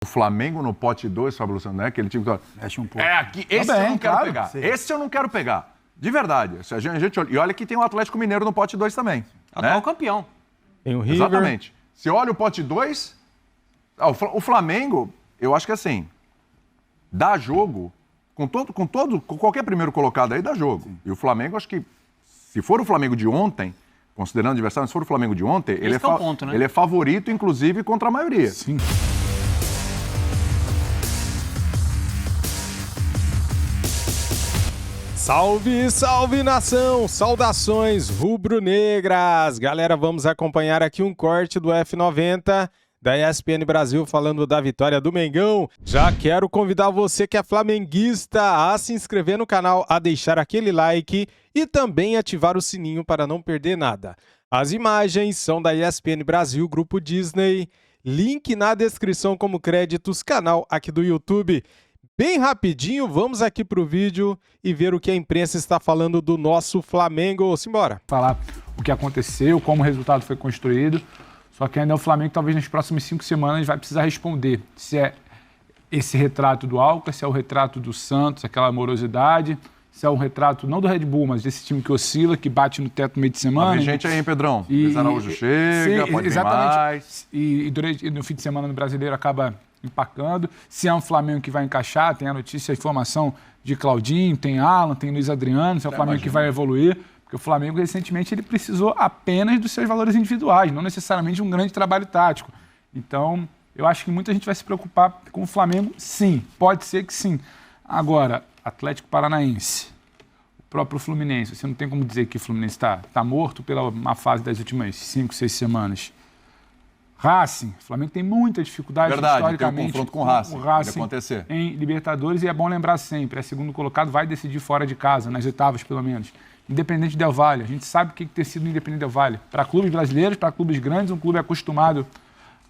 O Flamengo no pote 2, Fábio Luciano, não é aquele time que... Mexe um pouco. É aqui, esse eu não quero pegar. Sim. Esse eu não quero pegar. De verdade. E olha que tem o Atlético Mineiro no pote 2 também. Atual campeão. Tem o River. Exatamente. Se olha o pote 2, o Flamengo, eu acho que assim, dá jogo, com qualquer primeiro colocado aí, dá jogo. Sim. E o Flamengo, acho que, se for o Flamengo de ontem, considerando o adversário, se for o Flamengo de ontem, ele é favorito, inclusive, contra a maioria. Sim. Salve, salve nação! Saudações rubro-negras! Galera, vamos acompanhar aqui um corte do F90 da ESPN Brasil falando da vitória do Mengão. Já quero convidar você que é flamenguista a se inscrever no canal, a deixar aquele like e também ativar o sininho para não perder nada. As imagens são da ESPN Brasil, Grupo Disney. Link na descrição como créditos, canal aqui do YouTube. Bem rapidinho, vamos aqui para o vídeo e ver o que a imprensa está falando do nosso Flamengo. Simbora. Falar o que aconteceu, como o resultado foi construído. Só que ainda o Flamengo, talvez nas próximas 5 semanas, vai precisar responder se é esse retrato do Alcas, se é o retrato do Santos, aquela amorosidade, se é um retrato não do Red Bull, mas desse time que oscila, que bate no teto no meio de semana. Tem gente aí, hein, Pedrão? Luiz Araújo chega, sim, pode exatamente. vir mais. E no fim de semana no Brasileiro acaba empacando. Se é um Flamengo que vai encaixar, tem a notícia, a informação de Claudinho, tem Alan, tem Luiz Adriano, se é o Flamengo que vai evoluir, porque o Flamengo recentemente ele precisou apenas dos seus valores individuais, não necessariamente de um grande trabalho tático. Então, eu acho que muita gente vai se preocupar com o Flamengo, sim, pode ser que sim. Agora, Atlético Paranaense, o próprio Fluminense, você não tem como dizer que o Fluminense está morto pela má fase das últimas 5, 6 semanas. Racing, o Flamengo tem muita dificuldade historicamente. Tem um confronto com o Racing, pode acontecer. Em Libertadores, e é bom lembrar sempre, é segundo colocado, vai decidir fora de casa, nas oitavas pelo menos. Independente Del Valle, a gente sabe o que ter sido Independente Del Valle. Para clubes brasileiros, para clubes grandes, um clube acostumado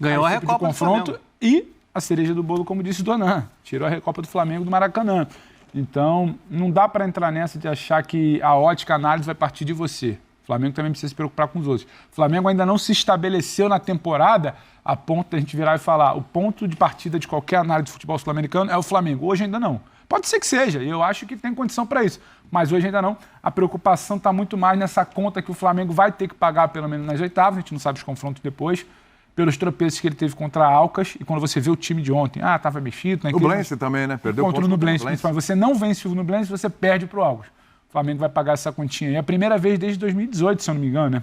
ganhou a esse tipo Recopa de confronto. E a cereja do bolo, como disse o Donan, tirou a Recopa do Flamengo do Maracanã. Então, não dá para entrar nessa de achar que a ótica, a análise vai partir de você. O Flamengo também precisa se preocupar com os outros. O Flamengo ainda não se estabeleceu na temporada a ponto de a gente virar e falar o ponto de partida de qualquer análise de futebol sul-americano é o Flamengo. Hoje ainda não. Pode ser que seja, e eu acho que tem condição para isso. Mas hoje ainda não. A preocupação está muito mais nessa conta que o Flamengo vai ter que pagar pelo menos nas oitavas, a gente não sabe os confrontos depois, pelos tropeços que ele teve contra a Alcas, e quando você vê o time de ontem, estava mexido. O Nublense também, né? Perdeu contra o Nublense. Você não vence o Nublense, você perde para o Alcas. O Flamengo vai pagar essa continha. E é a primeira vez desde 2018, se eu não me engano, né?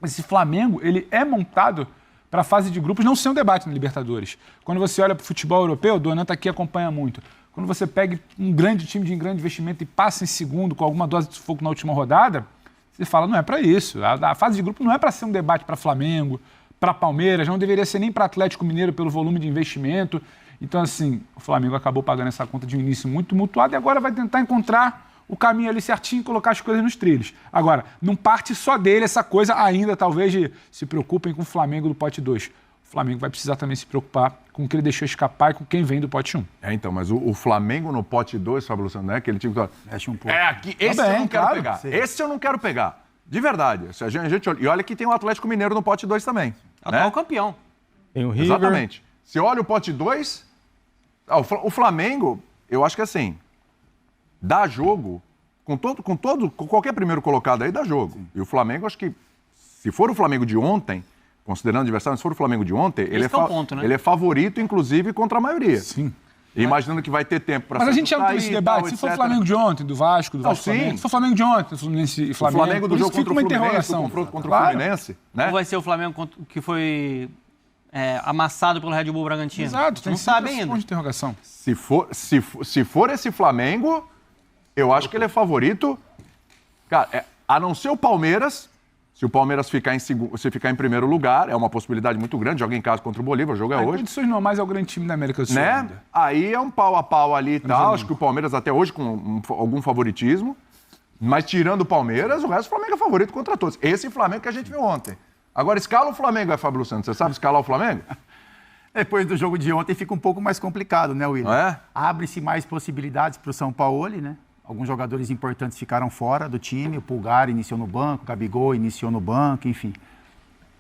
Esse Flamengo, ele é montado para a fase de grupos não ser um debate na Libertadores. Quando você olha para o futebol europeu, o Donan está aqui e acompanha muito. Quando você pega um grande time de grande investimento e passa em segundo com alguma dose de sufoco na última rodada, você fala, não é para isso. A fase de grupo não é para ser um debate para Flamengo, para Palmeiras, não deveria ser nem para Atlético Mineiro pelo volume de investimento. Então, assim, o Flamengo acabou pagando essa conta de um início muito mutuado e agora vai tentar encontrar o caminho ali certinho e colocar as coisas nos trilhos. Agora, não parte só dele essa coisa ainda, talvez, de se preocupem com o Flamengo do pote 2. O Flamengo vai precisar também se preocupar com o que ele deixou escapar e com quem vem do pote 1. Então, mas o Flamengo no pote 2, Fábio Luciano, não é aquele time que... Mexe um pouco. É aqui, esse eu não quero pegar. Sim. Esse eu não quero pegar. De verdade. E olha que tem o Atlético Mineiro no pote 2 também. Atual campeão. Tem o River. Exatamente. Se olha o pote 2, o Flamengo, eu acho que assim, dá jogo, com qualquer primeiro colocado aí, dá jogo. Sim. E o Flamengo, acho que, se for o Flamengo de ontem, considerando o adversário, se for o Flamengo de ontem, ele é favorito, inclusive, contra a maioria. Sim. E imaginando que vai ter tempo para... Mas a gente já não teve esse debate. Se for o Flamengo de ontem, do Vasco, do Vasco Flamengo, se for o Flamengo de ontem, Fluminense e Flamengo... O Flamengo do jogo contra o Fluminense, o confronto contra o Fluminense, né? Ou vai ser o Flamengo que foi amassado pelo Red Bull Bragantino? Exato. Não sabe ainda. Ponto de interrogação. Se for esse Flamengo, eu acho que ele é favorito. Cara, a não ser o Palmeiras... Se o Palmeiras ficar em primeiro lugar, é uma possibilidade muito grande. Joga em casa contra o Bolívar, o jogo é hoje. Em condições normais é o grande time da América do Sul. Né? Aí é um pau a pau ali e tal. Acho que o Palmeiras até hoje com algum favoritismo. Mas tirando o Palmeiras, o resto do Flamengo é favorito contra todos. Esse Flamengo que a gente viu ontem. Agora, escala o Flamengo, Fábio Luciano. Você sabe escalar o Flamengo? Depois do jogo de ontem fica um pouco mais complicado, né, William? Não é? Abre-se mais possibilidades para o São Paulo, né? Alguns jogadores importantes ficaram fora do time. O Pulgar iniciou no banco, o Gabigol iniciou no banco, enfim.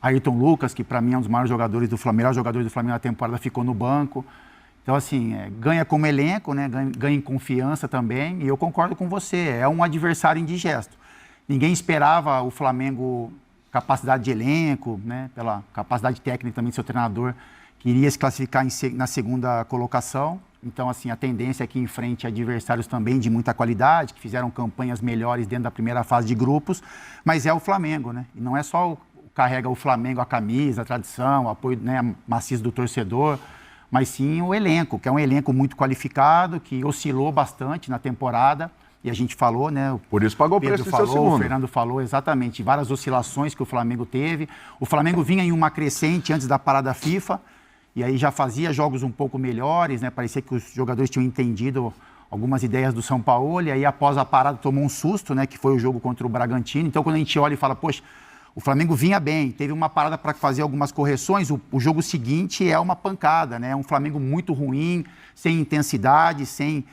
Ayrton Lucas, que para mim é um dos maiores jogadores do Flamengo, melhor jogador do Flamengo na temporada, ficou no banco. Então, assim, ganha como elenco, né? Ganha em confiança também, e eu concordo com você, é um adversário indigesto. Ninguém esperava o Flamengo, capacidade de elenco, né? Pela capacidade técnica também do seu treinador, que iria se classificar na segunda colocação. Então, assim, a tendência é que enfrente adversários também de muita qualidade, que fizeram campanhas melhores dentro da primeira fase de grupos, mas é o Flamengo, né? E não é só carrega o Flamengo a camisa, a tradição, o apoio, né, maciço do torcedor, mas sim o elenco, que é um elenco muito qualificado, que oscilou bastante na temporada, e a gente falou, né? Por isso pagou o preço do seu segundo. O Fernando falou exatamente, várias oscilações que o Flamengo teve. O Flamengo vinha em uma crescente antes da parada FIFA, e aí já fazia jogos um pouco melhores, né? Parecia que os jogadores tinham entendido algumas ideias do São Paulo, e aí após a parada tomou um susto, né? Que foi o jogo contra o Bragantino. Então quando a gente olha e fala, poxa, o Flamengo vinha bem, teve uma parada para fazer algumas correções, o jogo seguinte é uma pancada, né? É um Flamengo muito ruim, sem intensidade, sem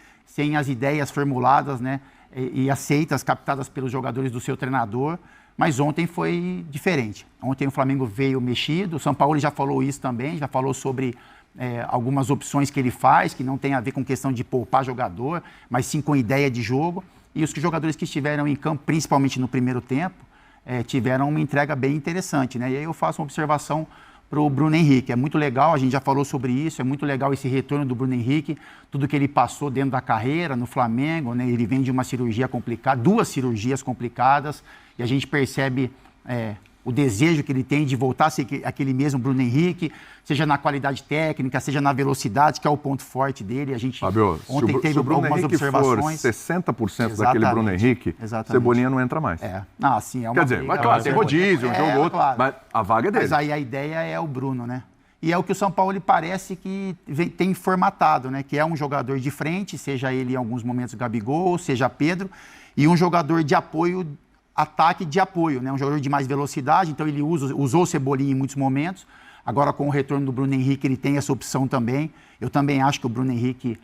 as ideias formuladas, né? E aceitas, captadas pelos jogadores do seu treinador. Mas ontem foi diferente. Ontem o Flamengo veio mexido, o São Paulo já falou isso também, já falou sobre algumas opções que ele faz, que não tem a ver com questão de poupar jogador, mas sim com ideia de jogo. E os jogadores que estiveram em campo, principalmente no primeiro tempo, tiveram uma entrega bem interessante, né? E aí eu faço uma observação para o Bruno Henrique. É muito legal, a gente já falou sobre isso, é muito legal esse retorno do Bruno Henrique, tudo que ele passou dentro da carreira, no Flamengo, né? Ele vem de uma cirurgia complicada, 2 cirurgias complicadas, e a gente percebe o desejo que ele tem de voltar a ser aquele mesmo Bruno Henrique, seja na qualidade técnica, seja na velocidade, que é o ponto forte dele. A gente Fábio, ontem teve algumas observações. Se o Bruno Henrique for 60% daquele Bruno Henrique, Cebolinha não entra mais. Sim, é uma Quer dizer, mas claro, tem rodízio, um jogo outro, claro. mas a vaga é dele. Mas aí a ideia é o Bruno, né? E é o que o São Paulo parece que tem formatado, né? Que é um jogador de frente, seja ele em alguns momentos Gabigol, seja Pedro, e um jogador de apoio, ataque de apoio, né? Um jogador de mais velocidade, então ele usou o Cebolinha em muitos momentos. Agora, com o retorno do Bruno Henrique, ele tem essa opção também. Eu também acho que o Bruno Henrique,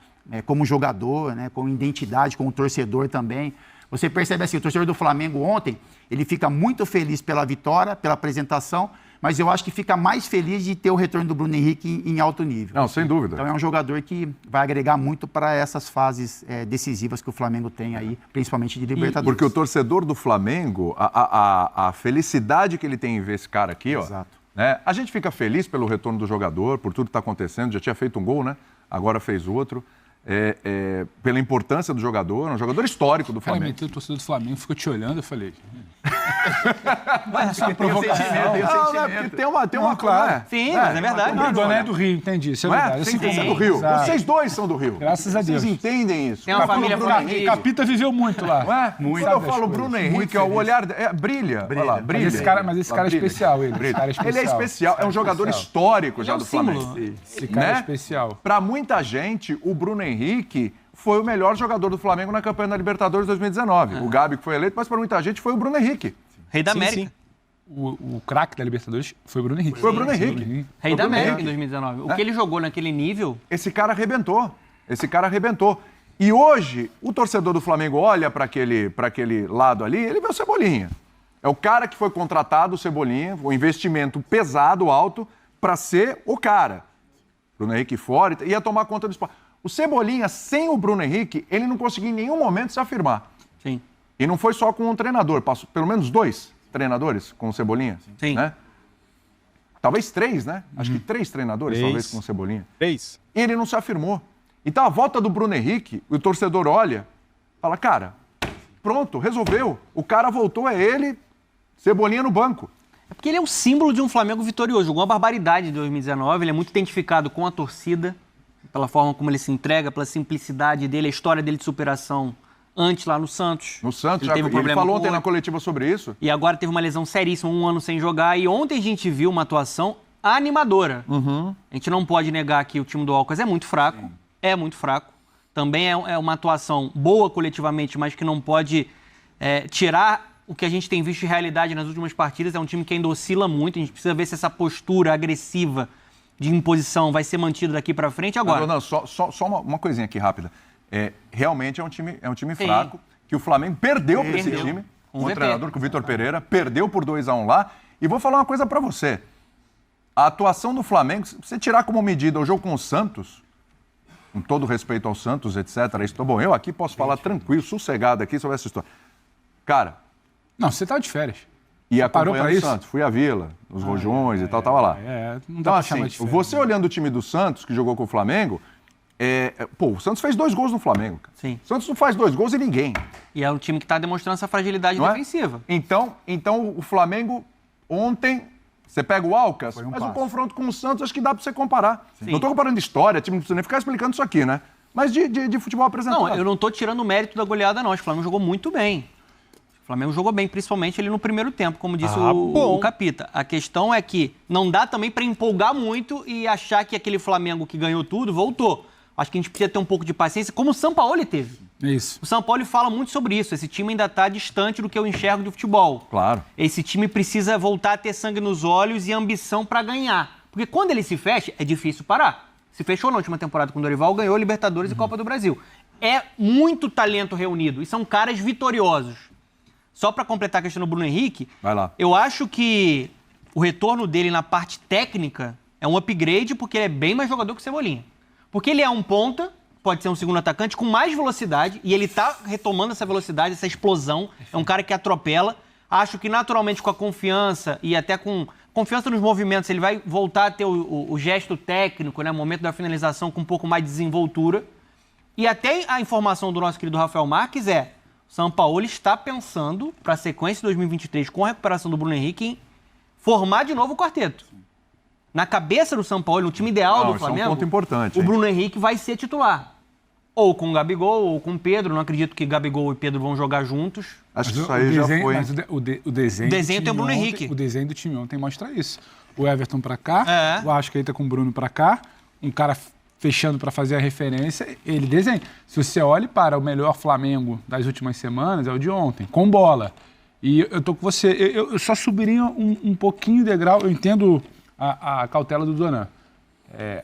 como jogador, né? Com identidade, como torcedor também. Você percebe assim, o torcedor do Flamengo ontem, ele fica muito feliz pela vitória, pela apresentação, mas eu acho que fica mais feliz de ter o retorno do Bruno Henrique em alto nível. Não, sem dúvida. Então é um jogador que vai agregar muito para essas fases decisivas que o Flamengo tem aí, principalmente de Libertadores. Porque o torcedor do Flamengo, a felicidade que ele tem em ver esse cara aqui, ó. Exato. Né? A gente fica feliz pelo retorno do jogador, por tudo que está acontecendo. Já tinha feito um gol, né? Agora fez outro. Pela importância do jogador, um jogador histórico do Flamengo. Cara, o torcedor do Flamengo ficou te olhando, eu falei. Mas tem uma claro. Sim, mas é verdade. Não, Doné é do Rio, entendi. Isso é não verdade. é? Assim, Você é do Rio. Exato. Vocês dois são do Rio. Graças a Deus. Vocês entendem isso. Tem uma família flamenguista. Capita viveu muito lá. Não é? Muito. Quando eu falo Bruno Henrique, o olhar brilha. Olha lá, brilha. Mas esse cara é especial, ele. Esse cara é especial. Ele é especial, é um jogador histórico já é um do Flamengo. símbolo. Esse cara é especial. Para muita gente, o Bruno Henrique foi o melhor jogador do Flamengo na campanha da Libertadores 2019. O Gabi que foi eleito, mas para muita gente foi o Bruno Henrique. Rei da Sim, América. sim. O craque da Libertadores foi o Bruno Henrique. Foi o Bruno Henrique. Rei da América em 2019. O que ele jogou naquele nível... Esse cara arrebentou. E hoje, o torcedor do Flamengo olha para aquele lado ali, ele vê o Cebolinha. É o cara que foi contratado, o Cebolinha, um investimento pesado, alto, para ser o cara. Bruno Henrique fora, ia tomar conta do esporte. O Cebolinha, sem o Bruno Henrique, ele não conseguia em nenhum momento se afirmar. Sim. E não foi só com um treinador, passou pelo menos 2 treinadores com o Cebolinha. Sim. Né? Talvez 3, né? Acho que 3 treinadores, 3. talvez, com o Cebolinha. 3. E ele não se afirmou. Então, a volta do Bruno Henrique, o torcedor olha, fala, cara, pronto, resolveu. O cara voltou, é ele, Cebolinha no banco. É porque ele é o símbolo de um Flamengo vitorioso. Jogou uma barbaridade em 2019, ele é muito identificado com a torcida, pela forma como ele se entrega, pela simplicidade dele, a história dele de superação antes lá no Santos. No Santos, ele ele falou ontem na coletiva sobre isso. E agora teve uma lesão seríssima, 1 ano sem jogar. E ontem a gente viu uma atuação animadora. A gente não pode negar que o time do Alcas é muito fraco. Sim. É muito fraco. Também é uma atuação boa coletivamente, mas que não pode tirar o que a gente tem visto de realidade nas últimas partidas. É um time que ainda oscila muito. A gente precisa ver se essa postura agressiva de imposição vai ser mantida daqui para frente agora. Não, só uma coisinha aqui rápida. Realmente é um time fraco, que o Flamengo perdeu para esse time, com o treinador, com o Vitor Pereira, perdeu por 2-1 lá. E vou falar uma coisa para você. A atuação do Flamengo, se você tirar como medida o jogo com o Santos, com todo respeito ao Santos, etc. Bom, eu aqui posso falar tranquilo, sossegado aqui sobre essa história. Cara... Não, você tá de férias. E parou acompanhando pra o isso? Santos, fui à Vila, nos Rojões e tal, tava lá. Não dá Então, pra assim, chamar de férias. você olhando o time do Santos, que jogou com o Flamengo, o Santos fez 2 gols no Flamengo, cara. Sim. O Santos não faz 2 gols em ninguém. E é um time que está demonstrando essa fragilidade Não é? defensiva. Então, o Flamengo, ontem, você pega o Alcas, mas o passo. confronto com o Santos, acho que dá pra você comparar. Sim. Não tô comparando história, time, não precisa nem ficar explicando isso aqui, né? Mas de futebol apresentado. Não, eu não tô tirando o mérito da goleada, não. Acho que o Flamengo jogou muito bem. O Flamengo jogou bem, principalmente ali no primeiro tempo, como disse o Capita. A questão é que não dá também para empolgar muito e achar que aquele Flamengo que ganhou tudo voltou. Acho que a gente precisa ter um pouco de paciência, como o Sampaoli teve. Isso. O Sampaoli fala muito sobre isso. Esse time ainda está distante do que eu enxergo de futebol. Claro. Esse time precisa voltar a ter sangue nos olhos e ambição para ganhar. Porque quando ele se fecha, é difícil parar. Se fechou na última temporada com o Dorival, ganhou Libertadores e Copa do Brasil. É muito talento reunido e são caras vitoriosos. Só para completar a questão do Bruno Henrique, Vai lá. eu acho que o retorno dele na parte técnica é um upgrade porque ele é bem mais jogador que o Cebolinha. Porque ele é um ponta, pode ser um segundo atacante, com mais velocidade, e ele tá retomando essa velocidade, essa explosão. É um cara que atropela. Acho que naturalmente com a confiança e até com confiança nos movimentos, ele vai voltar a ter o gesto técnico, né? O momento da finalização com um pouco mais de desenvoltura. E até a informação do nosso querido Rafael Marques é: o Sampaoli está pensando para a sequência de 2023, com a recuperação do Bruno Henrique, em formar de novo o quarteto. Na cabeça do Sampaoli, no time ideal do Isso é um Flamengo, ponto importante, o hein? Bruno Henrique vai ser titular. Ou com o Gabigol, ou com o Pedro. Não acredito que Gabigol e Pedro vão jogar juntos. Acho que isso aí já foi. Mas o desenho. O desenho do tem o Bruno time Henrique. ontem, o desenho do time ontem mostra isso. O Everton pra cá, É. o Arrascaeta com o Bruno pra cá, um cara fechando pra fazer a referência, ele desenha. Se você olha para o melhor Flamengo das últimas semanas, é o de ontem, com bola. E eu tô com você. Eu só subiria um pouquinho de degrau. Eu entendo a cautela do Donan.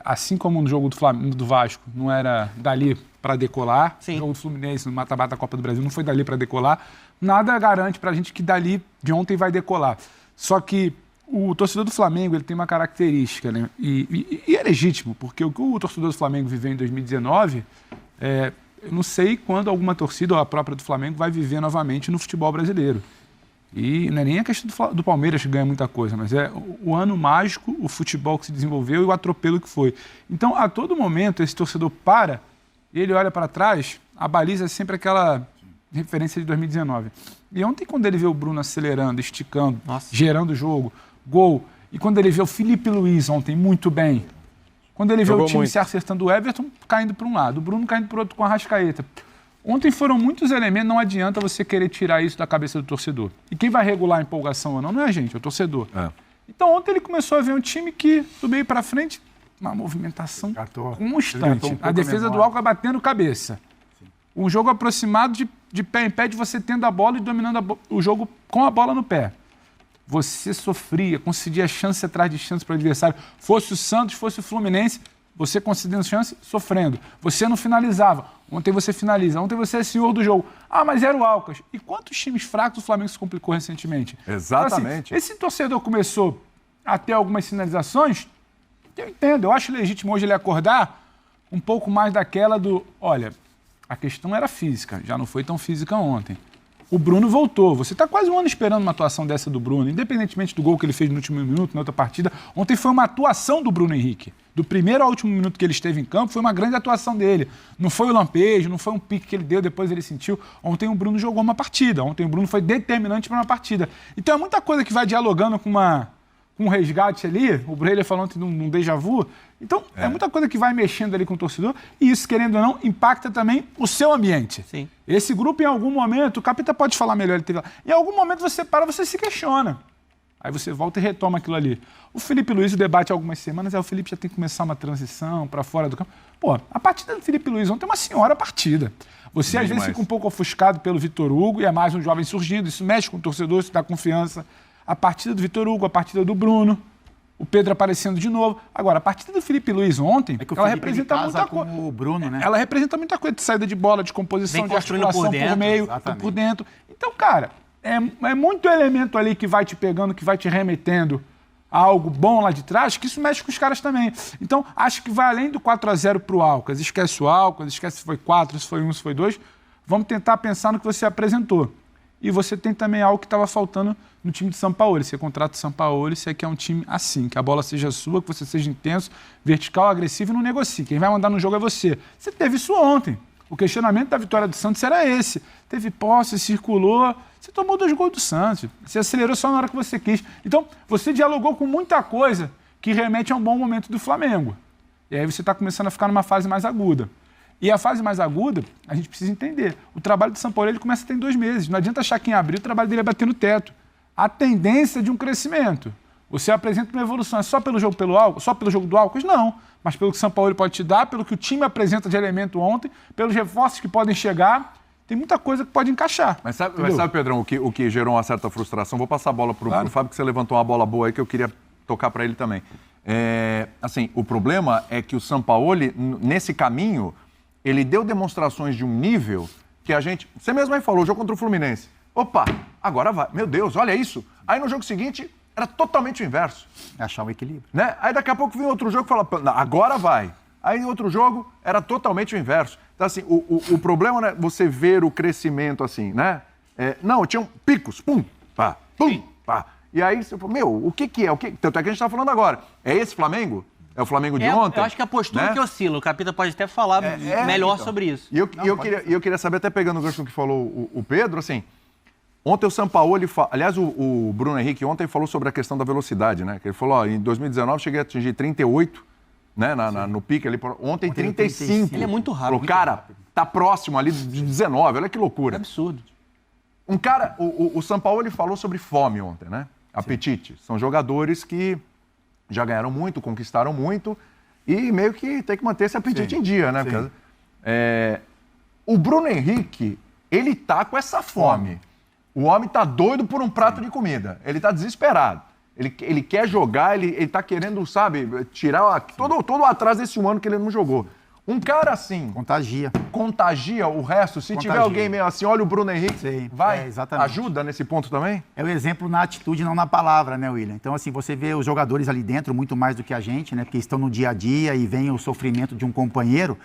Assim como no jogo do Vasco não era dali para decolar, Sim. o jogo do Fluminense no mata-mata da Copa do Brasil não foi dali para decolar, nada garante para a gente que dali de ontem vai decolar. Só que o torcedor do Flamengo ele tem uma característica, né? E é legítimo, porque o que o torcedor do Flamengo viveu em 2019, eu não sei quando alguma torcida ou a própria do Flamengo vai viver novamente no futebol brasileiro. E não é nem a questão do Palmeiras que ganha muita coisa, mas é o ano mágico, o futebol que se desenvolveu e o atropelo que foi. Então, a todo momento, esse torcedor para e ele olha para trás, a baliza é sempre aquela referência de 2019. E ontem, quando ele vê o Bruno acelerando, esticando, gerando o jogo, gol, e quando ele vê o Felipe Luiz ontem muito bem, quando ele vê o time se acertando, o Everton caindo para um lado, o Bruno caindo para o outro com a Arrascaeta. Ontem foram muitos elementos, não adianta você querer tirar isso da cabeça do torcedor. E quem vai regular a empolgação ou não é a gente, é o torcedor. Então ontem ele começou a ver um time que, do meio para frente, uma movimentação constante. A defesa do Alca batendo cabeça. Um jogo aproximado de pé em pé, de você tendo a bola e dominando o jogo com a bola no pé. Você sofria, concedia chance atrás de chance para o adversário. Fosse o Santos, fosse o Fluminense, você concedendo chance, sofrendo. Você não finalizava. Ontem você finaliza. Ontem você é senhor do jogo. Ah, mas era o Alcas. E quantos times fracos o Flamengo se complicou recentemente? Exatamente. Então, assim, esse torcedor começou a ter algumas sinalizações, eu entendo. Eu acho legítimo hoje ele acordar um pouco mais daquela do... Olha, a questão era física. Já não foi tão física ontem. O Bruno voltou. Você está quase um ano esperando uma atuação dessa do Bruno, independentemente do gol que ele fez no último minuto, na outra partida. Ontem foi uma atuação do Bruno Henrique. Do primeiro ao último minuto que ele esteve em campo, foi uma grande atuação dele. Não foi o lampejo, não foi um pique que ele deu, depois ele sentiu. Ontem o Bruno jogou uma partida. Ontem o Bruno foi determinante para uma partida. Então é muita coisa que vai dialogando com um resgate ali. O Breyer falou ontem num déjà vu. Então é muita coisa que vai mexendo ali com o torcedor. E isso, querendo ou não, impacta também o seu ambiente. Sim. Esse grupo, em algum momento, o Capita pode falar melhor, ele teve lá. Em algum momento você para, você se questiona. Aí você volta e retoma aquilo ali. O Felipe Luiz, o debate há algumas semanas, o Felipe já tem que começar uma transição para fora do campo. Pô, a partida do Felipe Luiz ontem é uma senhora partida. Você, às vezes, fica um pouco ofuscado pelo Vitor Hugo e é mais um jovem surgindo. Isso mexe com o torcedor, isso dá confiança. A partida do Vitor Hugo, a partida do Bruno, o Pedro aparecendo de novo. Agora, a partida do Felipe Luiz ontem, ela representa muita coisa. O Bruno, né? Ela representa muita coisa de saída de bola, de composição, de articulação por meio, por dentro. Então, cara, é muito elemento ali que vai te pegando, que vai te remetendo algo bom lá de trás, que isso mexe com os caras também. Então, acho que vai além do 4-0 pro Alcas. Esquece o Alcas, esquece se foi 4, se foi 1, se foi 2. Vamos tentar pensar no que você apresentou. E você tem também algo que estava faltando no time de São Paulo. Você contrata o São Paulo, você quer um time assim, que a bola seja sua, que você seja intenso, vertical, agressivo e não negocie. Quem vai mandar no jogo é você. Você teve isso ontem. O questionamento da vitória do Santos era esse. Teve posse, circulou, você tomou 2 gols do Santos. Você acelerou só na hora que você quis. Então, você dialogou com muita coisa que remete a um bom momento do Flamengo. E aí você está começando a ficar numa fase mais aguda. E a fase mais aguda, a gente precisa entender. O trabalho do São Paulo ele começa a ter em 2 meses. Não adianta achar que em abril o trabalho dele é bater no teto. A tendência de um crescimento. Você apresenta uma evolução. É só pelo jogo do Alcas? Não. Mas pelo que o São Paulo pode te dar, pelo que o time apresenta de elemento ontem, pelos reforços que podem chegar, tem muita coisa que pode encaixar. Mas sabe, Pedrão, o que gerou uma certa frustração? Vou passar a bola pro Fábio, que você levantou uma bola boa aí que eu queria tocar para ele também. Assim, o problema é que o Sampaoli, nesse caminho, ele deu demonstrações de um nível que a gente... Você mesmo aí falou, o jogo contra o Fluminense. Opa, agora vai. Meu Deus, olha isso. Aí no jogo seguinte, era totalmente o inverso. Achar o equilíbrio. Né? Aí daqui a pouco vem outro jogo e fala, agora vai. Aí em outro jogo, era totalmente o inverso. Então assim, o problema não é você ver o crescimento assim, né? Não, tinham picos, pum, pá, pum, pá. E aí você fala, o que é? Tanto é que a gente tá falando agora. É esse Flamengo? É o Flamengo de ontem? Eu acho que a postura, né, que oscila. O Capita pode até falar melhor então sobre isso. E eu queria saber, até pegando o gancho no que falou o Pedro, assim, ontem o Sampaoli, aliás, o Bruno Henrique ontem falou sobre a questão da velocidade, né? Que ele falou, em 2019 cheguei a atingir 38, né? No pique ali, ontem 35. Ele é muito rápido. Falou, cara, tá próximo ali de 19, olha que loucura. É absurdo. Um cara, o Sampaoli falou sobre fome ontem, né? Apetite. São jogadores que já ganharam muito, conquistaram muito e meio que tem que manter esse apetite em dia, né? Porque, o Bruno Henrique, ele tá com essa fome. O homem tá doido por um prato de comida. Ele tá desesperado. Ele quer jogar, ele tá querendo, sabe, tirar todo o atraso desse ano que ele não jogou. Um cara assim... Contagia o resto. Se tiver alguém meio assim, olha o Bruno Henrique, vai, ajuda nesse ponto também? É o exemplo na atitude, não na palavra, né, William? Então, assim, você vê os jogadores ali dentro muito mais do que a gente, né? Porque estão no dia a dia e vem o sofrimento de um companheiro.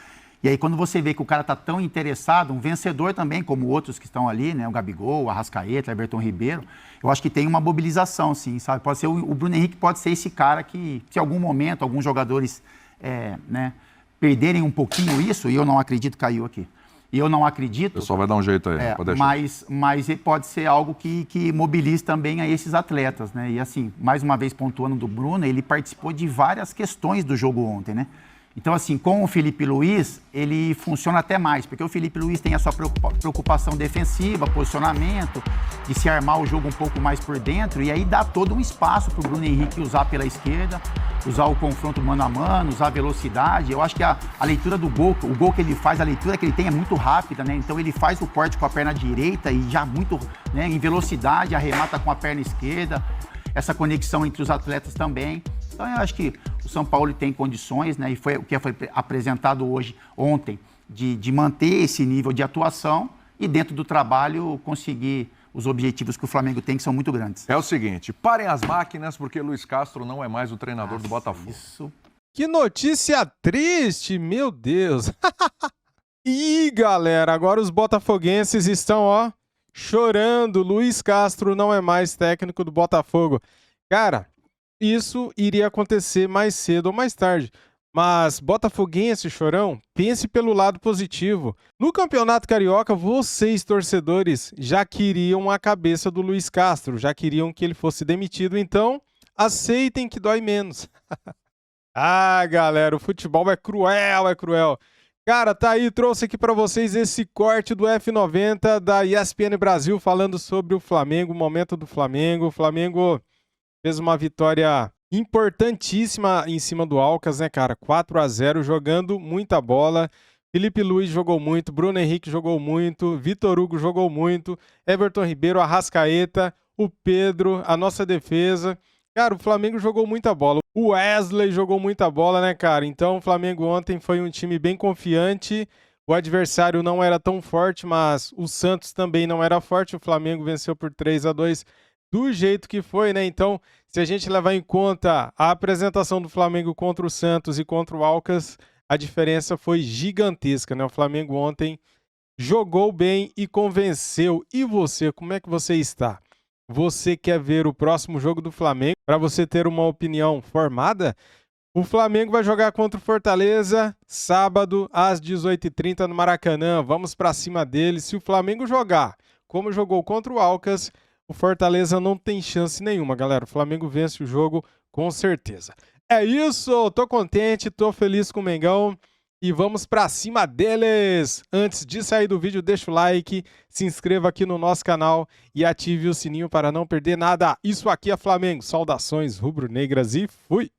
E aí, quando você vê que o cara tá tão interessado, um vencedor também, como outros que estão ali, né? O Gabigol, o Arrascaeta, o Everton Ribeiro, eu acho que tem uma mobilização, sim, sabe? Pode ser o Bruno Henrique pode ser esse cara que, se em algum momento, alguns jogadores, né, perderem um pouquinho isso, e eu não acredito, caiu aqui. E eu não acredito... O pessoal vai dar um jeito aí, pode deixar. Mas pode ser algo que mobilize também a esses atletas, né? E assim, mais uma vez pontuando do Bruno, ele participou de várias questões do jogo ontem, né? Então, assim, com o Felipe Luiz, ele funciona até mais, porque o Felipe Luiz tem a sua preocupação defensiva, posicionamento, de se armar o jogo um pouco mais por dentro, e aí dá todo um espaço para o Bruno Henrique usar pela esquerda, usar o confronto mano a mano, usar a velocidade. Eu acho que a leitura do gol, o gol que ele faz, a leitura que ele tem é muito rápida, né? Então ele faz o corte com a perna direita e já muito, né, em velocidade, arremata com a perna esquerda. Essa conexão entre os atletas também. Então eu acho que o São Paulo tem condições, né? E foi o que foi apresentado ontem, de manter esse nível de atuação e dentro do trabalho conseguir os objetivos que o Flamengo tem, que são muito grandes. É o seguinte, parem as máquinas, porque Luiz Castro não é mais o treinador do Botafogo. Isso. Que notícia triste, meu Deus. Ih, galera, agora os botafoguenses estão, ó, chorando. Luiz Castro não é mais técnico do Botafogo. Cara, isso iria acontecer mais cedo ou mais tarde. Mas, botafoguense, chorão, pense pelo lado positivo. No Campeonato Carioca, vocês, torcedores, já queriam a cabeça do Luiz Castro, já queriam que ele fosse demitido, então aceitem que dói menos. Ah, galera, o futebol é cruel, é cruel. Cara, tá aí, trouxe aqui pra vocês esse corte do F90 da ESPN Brasil falando sobre o Flamengo, o momento do Flamengo. O Flamengo fez uma vitória importantíssima em cima do Alcas, né, cara? 4-0, jogando muita bola. Felipe Luiz jogou muito, Bruno Henrique jogou muito, Vitor Hugo jogou muito, Everton Ribeiro, Arrascaeta, o Pedro, a nossa defesa. Cara, o Flamengo jogou muita bola. O Wesley jogou muita bola, né, cara? Então, o Flamengo ontem foi um time bem confiante. O adversário não era tão forte, mas o Santos também não era forte. O Flamengo venceu por 3-2. do jeito que foi, né? Então, se a gente levar em conta a apresentação do Flamengo contra o Santos e contra o Alcas, a diferença foi gigantesca, né? O Flamengo ontem jogou bem e convenceu. E você, como é que você está? Você quer ver o próximo jogo do Flamengo? Para você ter uma opinião formada, o Flamengo vai jogar contra o Fortaleza sábado às 18h30 no Maracanã. Vamos para cima dele. Se o Flamengo jogar como jogou contra o Alcas, o Fortaleza não tem chance nenhuma, galera. O Flamengo vence o jogo com certeza. É isso, tô contente, tô feliz com o Mengão e vamos pra cima deles! Antes de sair do vídeo, deixa o like, se inscreva aqui no nosso canal e ative o sininho para não perder nada. Isso aqui é Flamengo. Saudações rubro-negras e fui!